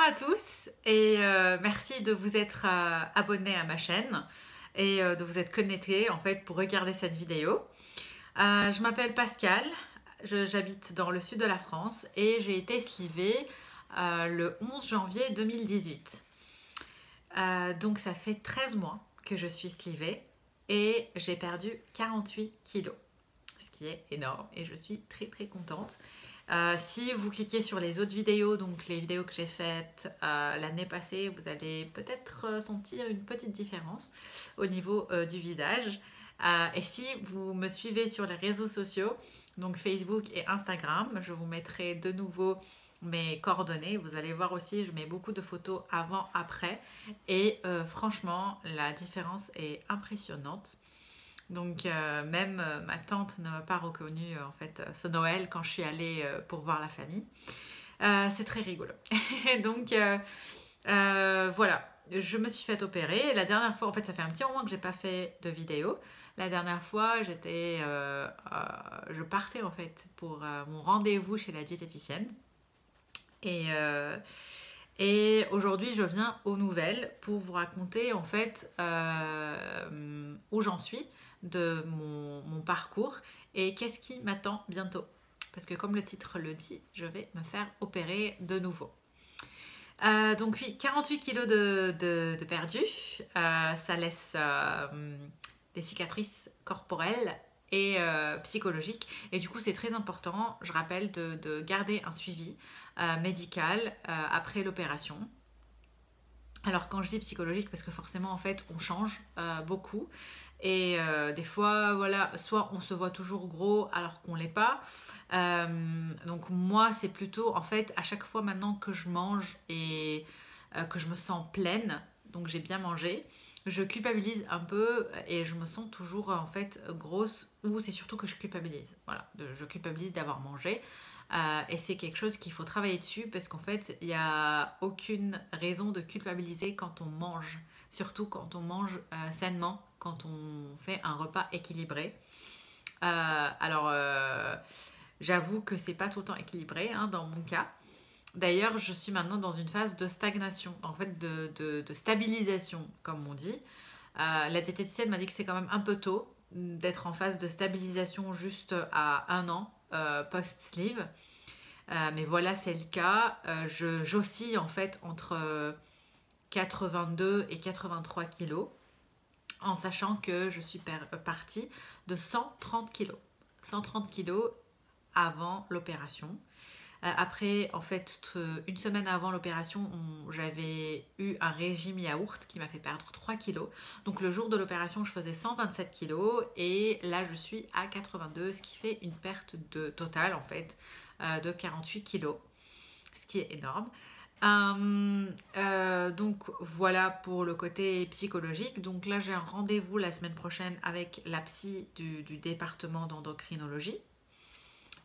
à tous et merci de vous être abonné à ma chaîne et de vous être connecté en fait pour regarder cette vidéo. Je m'appelle Pascal, j'habite dans le sud de la France et j'ai été slivée le 11 janvier 2018. Donc ça fait 13 mois que je suis slivée et j'ai perdu 48 kilos, ce qui est énorme et je suis très contente. Si vous cliquez sur les autres vidéos, donc les vidéos que j'ai faites l'année passée, vous allez peut-être sentir une petite différence au niveau du visage. Et si vous me suivez sur les réseaux sociaux, donc Facebook et Instagram, je vous mettrai de nouveau mes coordonnées. Vous allez voir aussi, je mets beaucoup de photos avant-après. Et franchement, la différence est impressionnante. Donc même ma tante ne m'a pas reconnue en fait ce Noël quand je suis allée pour voir la famille. C'est très rigolo. Donc voilà, je me suis fait opérer. La dernière fois, en fait ça fait un petit moment que j'ai pas fait de vidéo. La dernière fois, je partais en fait pour mon rendez-vous chez la diététicienne. Et, euh, et aujourd'hui, je viens aux nouvelles pour vous raconter en fait où j'en suis de mon parcours et qu'est-ce qui m'attend bientôt. Parce que comme le titre le dit, je vais me faire opérer de nouveau. Donc oui, 48 kilos de perdu. Ça laisse des cicatrices corporelles et psychologiques. Et du coup, c'est très important, je rappelle, de garder un suivi médical après l'opération. Alors quand je dis psychologique, parce que forcément en fait on change beaucoup et des fois voilà, soit on se voit toujours gros alors qu'on l'est pas. Donc moi c'est plutôt en fait à chaque fois maintenant que je mange et que je me sens pleine, donc j'ai bien mangé, je culpabilise un peu et je me sens toujours en fait grosse ou c'est surtout que je culpabilise. Voilà, je culpabilise d'avoir mangé. Et c'est quelque chose qu'il faut travailler dessus parce qu'en fait, il n'y a aucune raison de culpabiliser quand on mange. Surtout quand on mange sainement, quand on fait un repas équilibré. J'avoue que c'est pas tout le temps équilibré hein, dans mon cas. D'ailleurs, je suis maintenant dans une phase de stagnation, en fait de stabilisation, comme on dit. La diététicienne m'a dit que c'est quand même un peu tôt d'être en phase de stabilisation juste à 1 an post-sleeve. Mais voilà, c'est le cas. J'oscille en fait entre 82 et 83 kilos, en sachant que je suis partie de 130 kilos. 130 kilos avant l'opération. Après, en fait, une semaine avant l'opération, j'avais eu un régime yaourt qui m'a fait perdre 3 kilos. Donc le jour de l'opération, je faisais 127 kilos et là, je suis à 82, ce qui fait une perte totale en fait de 48 kilos, ce qui est énorme. Donc voilà pour le côté psychologique. Donc là, j'ai un rendez-vous la semaine prochaine avec la psy du département d'endocrinologie.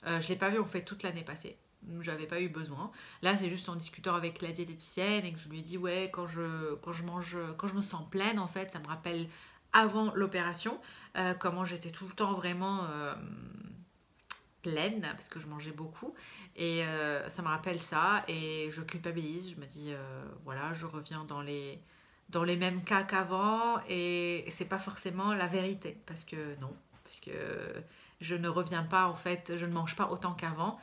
Je ne l'ai pas vu en fait toute l'année passée. J'avais pas eu besoin. Là, c'est juste en discutant avec la diététicienne et que je lui ai dit ouais, quand je mange, quand je me sens pleine, en fait, ça me rappelle avant l'opération, comment j'étais tout le temps vraiment pleine parce que je mangeais beaucoup et ça me rappelle ça et je culpabilise. Je me dis voilà, je reviens dans les mêmes cas qu'avant et c'est pas forcément la vérité parce que non, parce que je ne reviens pas en fait, je ne mange pas autant qu'avant.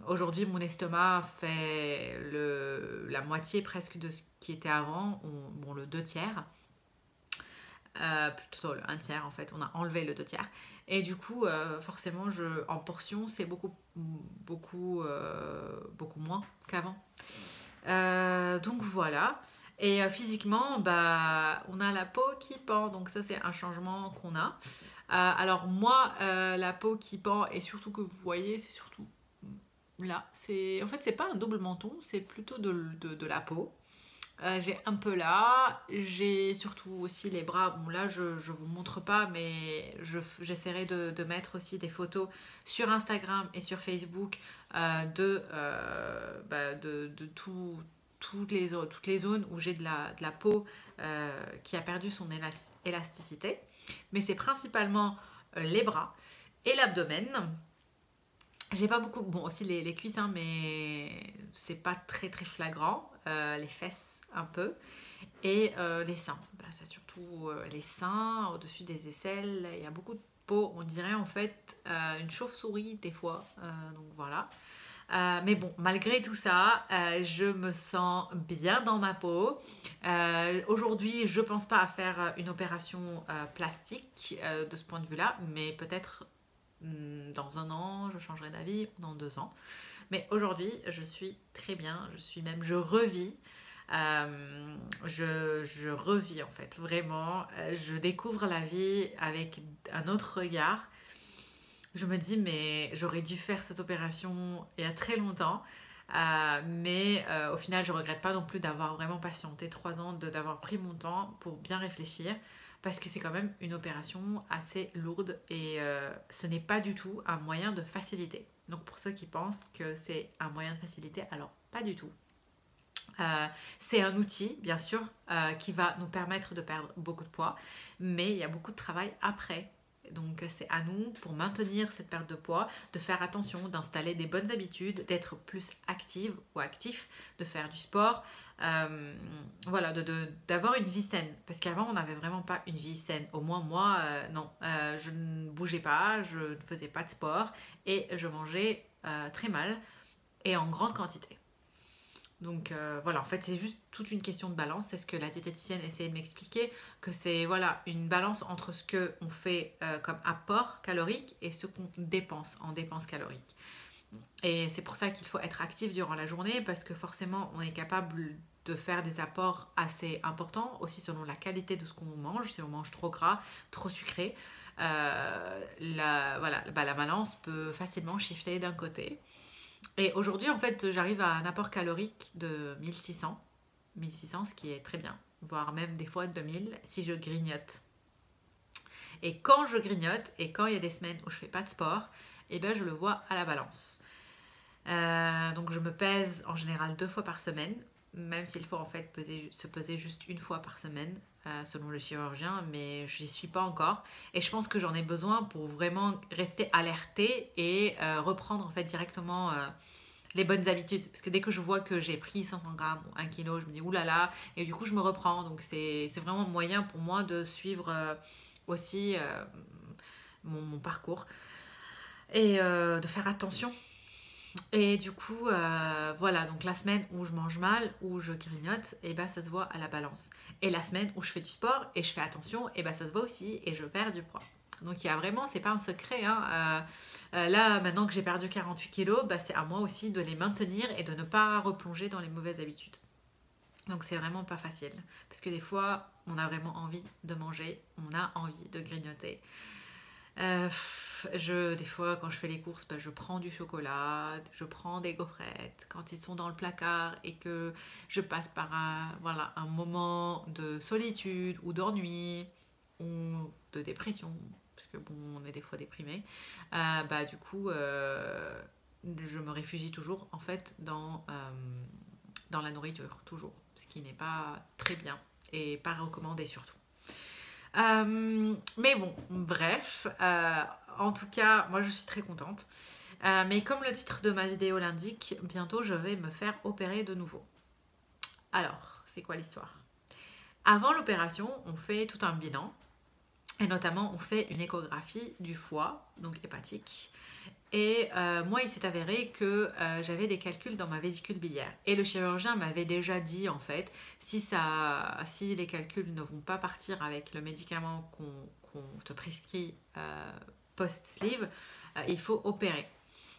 Aujourd'hui, mon estomac fait la moitié presque de ce qui était avant, bon, le 2 tiers, plutôt le 1 tiers en fait, on a enlevé le 2 tiers. Et du coup, forcément, en portion, c'est beaucoup moins qu'avant. Donc voilà. Et physiquement, bah, on a la peau qui pend, donc ça c'est un changement qu'on a. Alors moi, la peau qui pend, et surtout que vous voyez, c'est surtout là. En fait, c'est pas un double menton, c'est plutôt de la peau. J'ai un peu là, j'ai surtout aussi les bras. Bon là je vous montre pas mais j'essaierai de mettre aussi des photos sur Instagram et sur Facebook toutes les zones où j'ai de la peau qui a perdu son élasticité. Mais c'est principalement les bras et l'abdomen. J'ai pas beaucoup, bon aussi les cuisses, hein, mais c'est pas très très flagrant. Les fesses un peu. Et les seins. Bah, c'est surtout les seins, au-dessus des aisselles. Il y a beaucoup de peau. On dirait en fait une chauve-souris des fois. Donc voilà. Mais bon, malgré tout ça, je me sens bien dans ma peau. Aujourd'hui, je pense pas à faire une opération plastique de ce point de vue-là, mais peut-être dans un an, je changerai d'avis, dans 2 ans. Mais aujourd'hui, je suis très bien, je revis. Je revis en fait, vraiment. Je découvre la vie avec un autre regard. Je me dis, mais j'aurais dû faire cette opération il y a très longtemps. Mais au final, je regrette pas non plus d'avoir vraiment patienté 3 ans, d'avoir pris mon temps pour bien réfléchir. Parce que c'est quand même une opération assez lourde et ce n'est pas du tout un moyen de facilité. Donc pour ceux qui pensent que c'est un moyen de facilité, alors pas du tout. C'est un outil, bien sûr, qui va nous permettre de perdre beaucoup de poids, mais il y a beaucoup de travail après. Donc c'est à nous, pour maintenir cette perte de poids, de faire attention, d'installer des bonnes habitudes, d'être plus active ou actif, de faire du sport, voilà, d'avoir une vie saine. Parce qu'avant, on n'avait vraiment pas une vie saine. Au moins moi, non, je ne bougeais pas, je ne faisais pas de sport et je mangeais très mal et en grande quantité. Donc voilà, en fait, c'est juste toute une question de balance. C'est ce que la diététicienne essayait de m'expliquer, que c'est voilà, une balance entre ce qu'on fait comme apport calorique et ce qu'on dépense en dépenses caloriques. Et c'est pour ça qu'il faut être actif durant la journée parce que forcément, on est capable de faire des apports assez importants, aussi selon la qualité de ce qu'on mange. Si on mange trop gras, trop sucré, voilà, bah, la balance peut facilement shifter d'un côté. Et aujourd'hui, en fait, j'arrive à un apport calorique de 1600, ce qui est très bien, voire même des fois 2000 si je grignote. Et quand je grignote, et quand il y a des semaines où je fais pas de sport, eh ben, je le vois à la balance. Donc je me pèse en général 2 fois par semaine, même s'il faut en fait se peser juste une fois par semaine, selon le chirurgien, mais j'y suis pas encore. Et je pense que j'en ai besoin pour vraiment rester alertée et reprendre en fait directement les bonnes habitudes. Parce que dès que je vois que j'ai pris 500 grammes ou 1 kilo, je me dis oulala, et du coup je me reprends. Donc c'est vraiment un moyen pour moi de suivre aussi mon parcours et de faire attention. Et du coup, voilà, donc la semaine où je mange mal, où je grignote, et ben ça se voit à la balance. Et la semaine où je fais du sport et je fais attention, et ben ça se voit aussi et je perds du poids. Donc il y a vraiment, c'est pas un secret, hein. Là, maintenant que j'ai perdu 48 kilos, bah, c'est à moi aussi de les maintenir et de ne pas replonger dans les mauvaises habitudes. Donc c'est vraiment pas facile. Parce que des fois, on a vraiment envie de manger, on a envie de grignoter. Des fois, quand je fais les courses, bah, je prends du chocolat, je prends des gaufrettes. Quand ils sont dans le placard et que je passe par voilà, un moment de solitude ou d'ennui ou de dépression, parce que bon, on est des fois déprimé, bah du coup, je me réfugie toujours en fait dans la nourriture, toujours, ce qui n'est pas très bien et pas recommandé surtout. Mais bon, bref, en tout cas, moi je suis très contente. Mais comme le titre de ma vidéo l'indique, bientôt je vais me faire opérer de nouveau. Alors, c'est quoi l'histoire? Avant l'opération, on fait tout un bilan. Et notamment, on fait une échographie du foie, donc hépatique. Et moi, il s'est avéré que j'avais des calculs dans ma vésicule biliaire. Et le chirurgien m'avait déjà dit, en fait, si les calculs ne vont pas partir avec le médicament qu'on te prescrit post-sleeve, il faut opérer.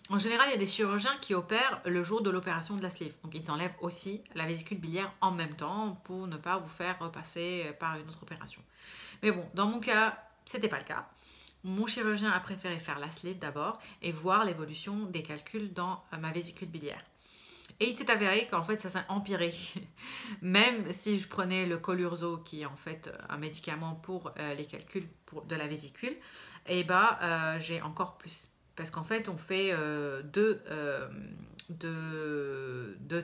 En général, il y a des chirurgiens qui opèrent le jour de l'opération de la sleeve. Donc, ils enlèvent aussi la vésicule biliaire en même temps pour ne pas vous faire repasser par une autre opération. Mais bon, dans mon cas, c'était pas le cas. Mon chirurgien a préféré faire la sleeve d'abord et voir l'évolution des calculs dans ma vésicule biliaire. Et il s'est avéré qu'en fait ça s'est empiré. Même si je prenais le Colurzo, qui est en fait un médicament pour les calculs de la vésicule, et bah j'ai encore plus. Parce qu'en fait on fait deux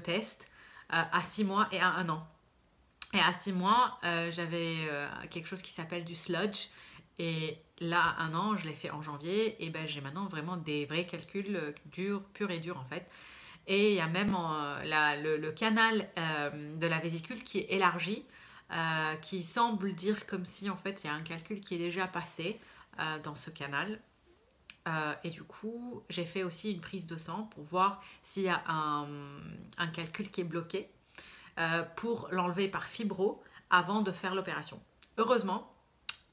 tests à 6 mois et à 1 an. Et à 6 mois, j'avais quelque chose qui s'appelle du sludge. Et là, 1 an, je l'ai fait en janvier, et ben j'ai maintenant vraiment des vrais calculs durs, purs et durs en fait. Et il y a même le canal de la vésicule qui est élargi, qui semble dire comme si en fait il y a un calcul qui est déjà passé dans ce canal. Et du coup, j'ai fait aussi une prise de sang pour voir s'il y a un calcul qui est bloqué pour l'enlever par fibro avant de faire l'opération. Heureusement,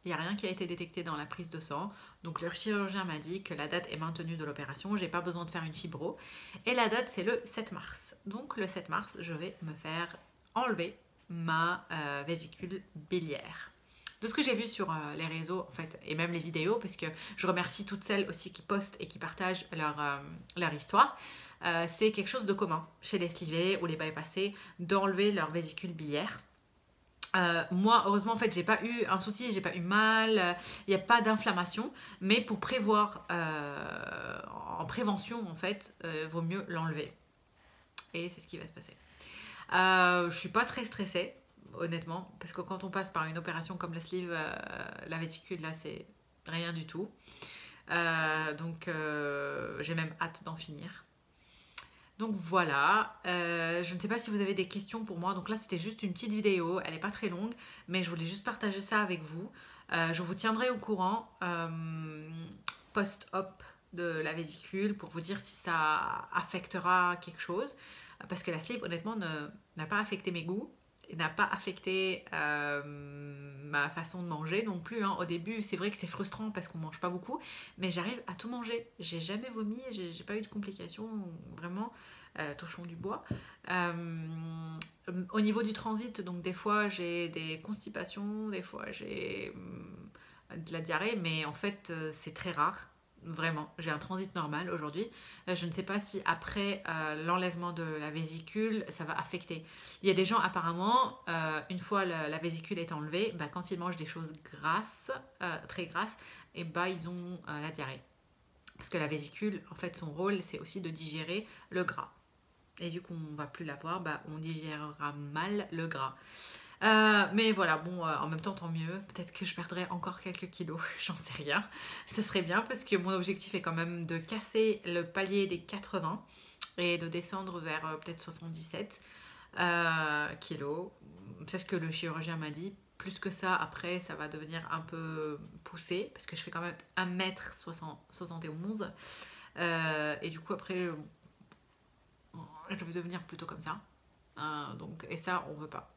il n'y a rien qui a été détecté dans la prise de sang. Donc le chirurgien m'a dit que la date est maintenue de l'opération, j'ai pas besoin de faire une fibro. Et la date c'est le 7 mars. Donc le 7 mars, je vais me faire enlever ma vésicule biliaire. De ce que j'ai vu sur les réseaux en fait, et même les vidéos, parce que je remercie toutes celles aussi qui postent et qui partagent leur histoire, c'est quelque chose de commun chez les slivés ou les bypassés d'enlever leur vésicule biliaire. Moi, heureusement, en fait, j'ai pas eu un souci, j'ai pas eu mal, il n'y a pas d'inflammation, mais pour prévoir, en prévention, en fait, vaut mieux l'enlever. Et c'est ce qui va se passer. Je suis pas très stressée, honnêtement, parce que quand on passe par une opération comme la sleeve, la vésicule, là, c'est rien du tout. Donc, j'ai même hâte d'en finir. Donc voilà, je ne sais pas si vous avez des questions pour moi. Donc là, c'était juste une petite vidéo, elle n'est pas très longue, mais je voulais juste partager ça avec vous. Je vous tiendrai au courant post-op de la vésicule pour vous dire si ça affectera quelque chose. Parce que la sleeve, honnêtement, n'a pas affecté mes goûts, n'a pas affecté ma façon de manger non plus. Hein. Au début, c'est vrai que c'est frustrant parce qu'on mange pas beaucoup, mais j'arrive à tout manger. J'ai jamais vomi, j'ai pas eu de complications, vraiment. Touchons du bois. Au niveau du transit, donc des fois j'ai des constipations, des fois j'ai de la diarrhée, mais en fait c'est très rare. Vraiment, j'ai un transit normal aujourd'hui. Je ne sais pas si après l'enlèvement de la vésicule, ça va affecter. Il y a des gens apparemment, une fois la vésicule est enlevée, bah, quand ils mangent des choses grasses, très grasses, et bah, ils ont la diarrhée. Parce que la vésicule, en fait, son rôle, c'est aussi de digérer le gras. Et vu qu'on ne va plus l'avoir, bah, on digérera mal le gras. Mais voilà, bon, en même temps, tant mieux. Peut-être que je perdrai encore quelques kilos, j'en sais rien. Ce serait bien parce que mon objectif est quand même de casser le palier des 80 et de descendre vers peut-être 77 kilos. C'est ce que le chirurgien m'a dit. Plus que ça, après, ça va devenir un peu poussé parce que je fais quand même 1m71. Et du coup, après, je vais devenir plutôt comme ça. Donc, et ça, on veut pas.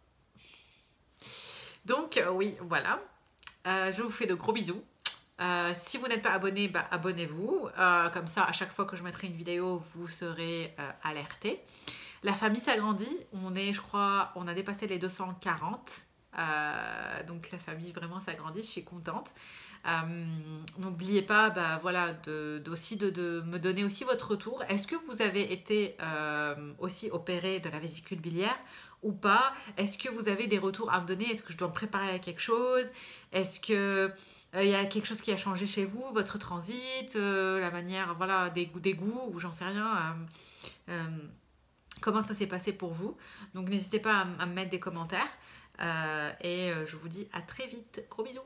Donc oui, voilà. Je vous fais de gros bisous. Si vous n'êtes pas abonné, bah, abonnez-vous. Comme ça, à chaque fois que je mettrai une vidéo, vous serez alerté. La famille s'agrandit. On est, je crois, on a dépassé les 240. Donc la famille vraiment s'agrandit. Je suis contente. N'oubliez pas, bah, voilà, de me donner aussi votre retour. Est-ce que vous avez été aussi opéré de la vésicule biliaire ou pas? Est-ce que vous avez des retours à me donner? Est-ce que je dois me préparer à quelque chose? Est-ce que il y a quelque chose qui a changé chez vous, votre transit, la manière, voilà, des goûts, ou j'en sais rien. Comment ça s'est passé pour vous? Donc n'hésitez pas à me mettre des commentaires. Et je vous dis à très vite. Gros bisous!